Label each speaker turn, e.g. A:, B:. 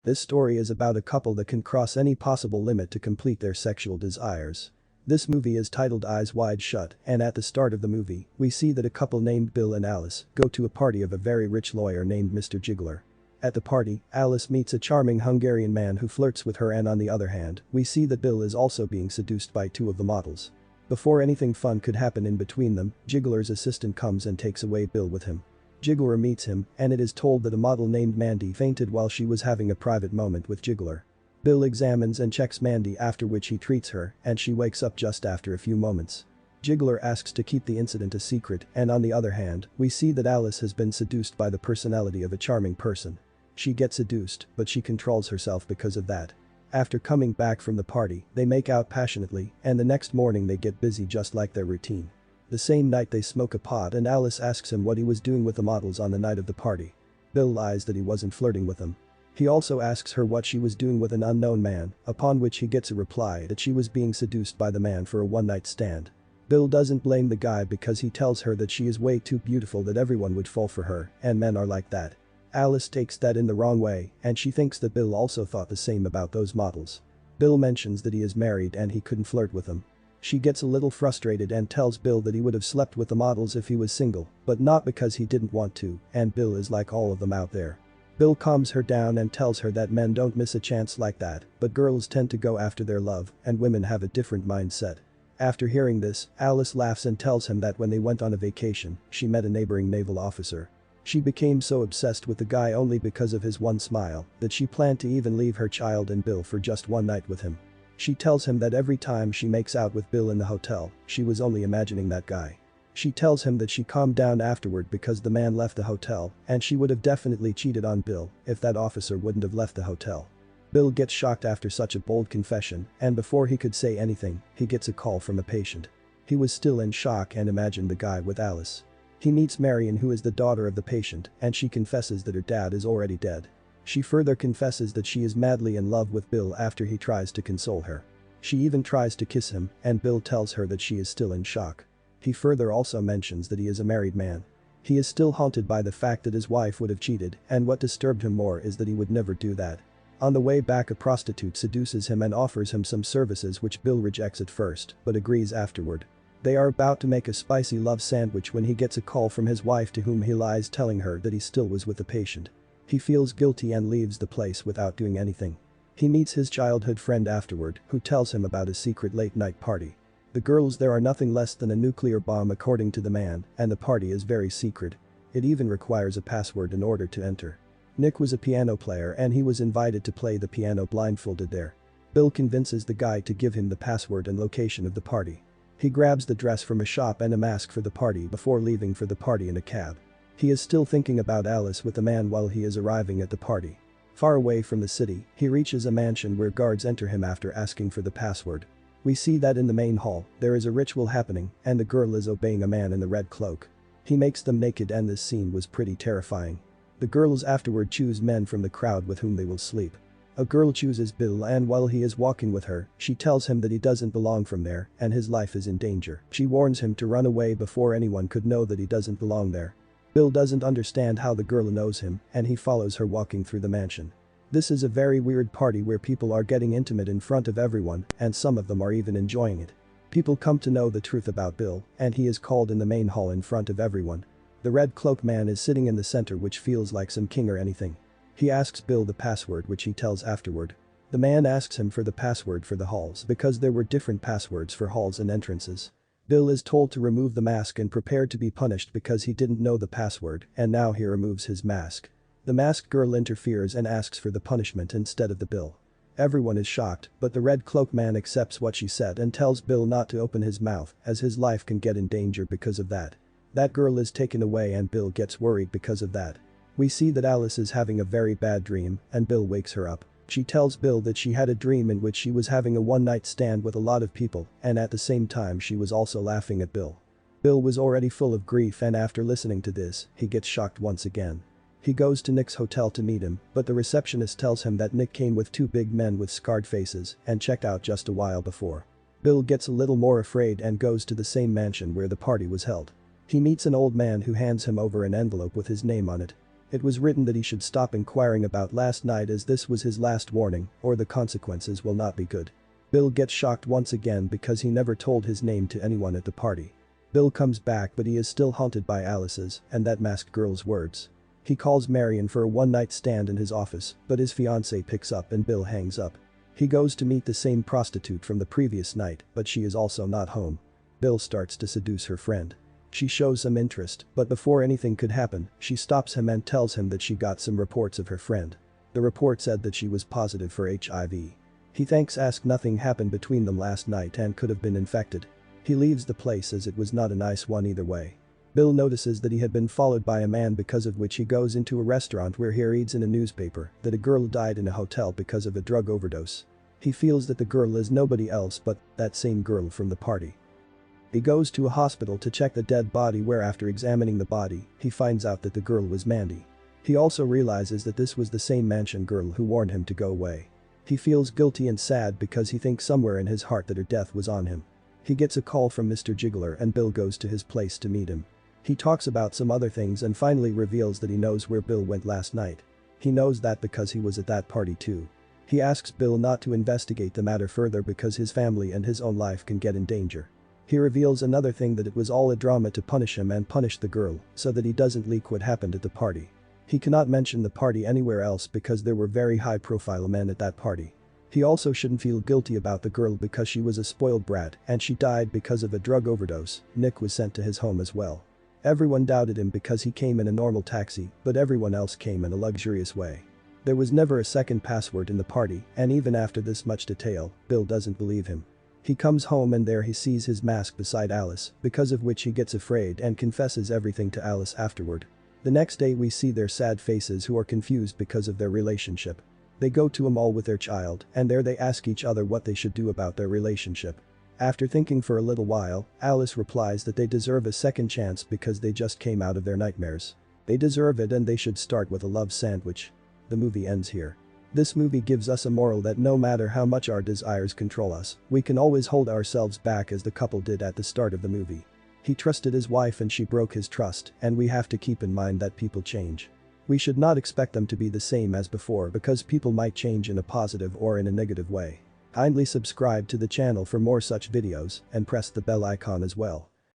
A: This story is about a couple that can cross any possible limit to complete their sexual desires. This movie is titled Eyes Wide Shut, and at the start of the movie, we see that a couple named Bill and Alice go to a party of a very rich lawyer named Mr. Giggler. At the party, Alice meets a charming Hungarian man who flirts with her, and on the other hand, we see that Bill is also being seduced by two of the models. Before anything fun could happen in between them, Giggler's assistant comes and takes away Bill with him. Giggler meets him, and it is told that a model named Mandy fainted while she was having a private moment with Giggler. Bill examines and checks Mandy, after which he treats her, and she wakes up just after a few moments. Giggler asks to keep the incident a secret, and on the other hand, we see that Alice has been seduced by the personality of a charming person. She gets seduced, but she controls herself because of that. After coming back from the party, they make out passionately, and the next morning they get busy just like their routine. The same night they smoke a pot and Alice asks him what he was doing with the models on the night of the party. Bill lies that he wasn't flirting with them. He also asks her what she was doing with an unknown man, upon which he gets a reply that she was being seduced by the man for a one-night stand. Bill doesn't blame the guy because he tells her that she is way too beautiful that everyone would fall for her, and men are like that. Alice takes that in the wrong way, and she thinks that Bill also thought the same about those models. Bill mentions that he is married and he couldn't flirt with them. She gets a little frustrated and tells Bill that he would have slept with the models if he was single, but not because he didn't want to, and Bill is like all of them out there. Bill calms her down and tells her that men don't miss a chance like that, but girls tend to go after their love, and women have a different mindset. After hearing this, Alice laughs and tells him that when they went on a vacation, she met a neighboring naval officer. She became so obsessed with the guy only because of his one smile that she planned to even leave her child and Bill for just one night with him. She tells him that every time she makes out with Bill in the hotel, she was only imagining that guy. She tells him that she calmed down afterward because the man left the hotel, and she would have definitely cheated on Bill if that officer wouldn't have left the hotel. Bill gets shocked after such a bold confession, and before he could say anything, he gets a call from a patient. He was still in shock and imagined the guy with Alice. He meets Marion, who is the daughter of the patient, and she confesses that her dad is already dead. She further confesses that she is madly in love with Bill after he tries to console her. She even tries to kiss him, and Bill tells her that she is still in shock. He further also mentions that he is a married man. He is still haunted by the fact that his wife would have cheated, and what disturbed him more is that he would never do that. On the way back, a prostitute seduces him and offers him some services which Bill rejects at first, but agrees afterward. They are about to make a spicy love sandwich when he gets a call from his wife, to whom he lies, telling her that he still was with the patient. He feels guilty and leaves the place without doing anything. He meets his childhood friend afterward, who tells him about a secret late-night party. The girls there are nothing less than a nuclear bomb according to the man, and the party is very secret. It even requires a password in order to enter. Nick was a piano player and he was invited to play the piano blindfolded there. Bill convinces the guy to give him the password and location of the party. He grabs the dress from a shop and a mask for the party before leaving for the party in a cab. He is still thinking about Alice with the man while he is arriving at the party. Far away from the city, he reaches a mansion where guards enter him after asking for the password. We see that in the main hall, there is a ritual happening, and the girl is obeying a man in the red cloak. He makes them naked, and this scene was pretty terrifying. The girls afterward choose men from the crowd with whom they will sleep. A girl chooses Bill, and while he is walking with her, she tells him that he doesn't belong from there and his life is in danger. She warns him to run away before anyone could know that he doesn't belong there. Bill doesn't understand how the girl knows him, and he follows her walking through the mansion. This is a very weird party where people are getting intimate in front of everyone, and some of them are even enjoying it. People come to know the truth about Bill, and he is called in the main hall in front of everyone. The red cloak man is sitting in the center, which feels like some king or anything. He asks Bill the password, which he tells afterward. The man asks him for the password for the halls because there were different passwords for halls and entrances. Bill is told to remove the mask and prepared to be punished because he didn't know the password, and now he removes his mask. The masked girl interferes and asks for the punishment instead of the bill. Everyone is shocked, but the red cloak man accepts what she said and tells Bill not to open his mouth as his life can get in danger because of that. That girl is taken away and Bill gets worried because of that. We see that Alice is having a very bad dream, and Bill wakes her up. She tells Bill that she had a dream in which she was having a one-night stand with a lot of people, and at the same time she was also laughing at Bill. Bill was already full of grief, and after listening to this, he gets shocked once again. He goes to Nick's hotel to meet him, but the receptionist tells him that Nick came with two big men with scarred faces and checked out just a while before. Bill gets a little more afraid and goes to the same mansion where the party was held. He meets an old man who hands him over an envelope with his name on it. It was written that he should stop inquiring about last night as this was his last warning, or the consequences will not be good. Bill gets shocked once again because he never told his name to anyone at the party. Bill comes back but he is still haunted by Alice's and that masked girl's words. He calls Marion for a one-night stand in his office, but his fiancée picks up and Bill hangs up. He goes to meet the same prostitute from the previous night, but she is also not home. Bill starts to seduce her friend. She shows some interest, but before anything could happen, she stops him and tells him that she got some reports of her friend. The report said that she was positive for HIV. He thanks nothing happened between them last night and could have been infected. He leaves the place as it was not a nice one either way. Bill notices that he had been followed by a man, because of which he goes into a restaurant where he reads in a newspaper that a girl died in a hotel because of a drug overdose. He feels that the girl is nobody else but that same girl from the party. He goes to a hospital to check the dead body, where after examining the body, he finds out that the girl was Mandy. He also realizes that this was the same mansion girl who warned him to go away. He feels guilty and sad because he thinks somewhere in his heart that her death was on him. He gets a call from Mr. Jiggler and Bill goes to his place to meet him. He talks about some other things and finally reveals that he knows where Bill went last night. He knows that because he was at that party too. He asks Bill not to investigate the matter further because his family and his own life can get in danger. He reveals another thing, that it was all a drama to punish him and punish the girl so that he doesn't leak what happened at the party. He cannot mention the party anywhere else because there were very high-profile men at that party. He also shouldn't feel guilty about the girl because she was a spoiled brat and she died because of a drug overdose. Nick was sent to his home as well. Everyone doubted him because he came in a normal taxi, but everyone else came in a luxurious way. There was never a second password in the party, and even after this much detail, Bill doesn't believe him. He comes home and there he sees his mask beside Alice, because of which he gets afraid and confesses everything to Alice afterward. The next day we see their sad faces, who are confused because of their relationship. They go to a mall with their child and there they ask each other what they should do about their relationship. After thinking for a little while, Alice replies that they deserve a second chance because they just came out of their nightmares. They deserve it and they should start with a love sandwich. The movie ends here. This movie gives us a moral that no matter how much our desires control us, we can always hold ourselves back, as the couple did at the start of the movie. He trusted his wife and she broke his trust, and we have to keep in mind that people change. We should not expect them to be the same as before because people might change in a positive or in a negative way. Kindly subscribe to the channel for more such videos and press the bell icon as well.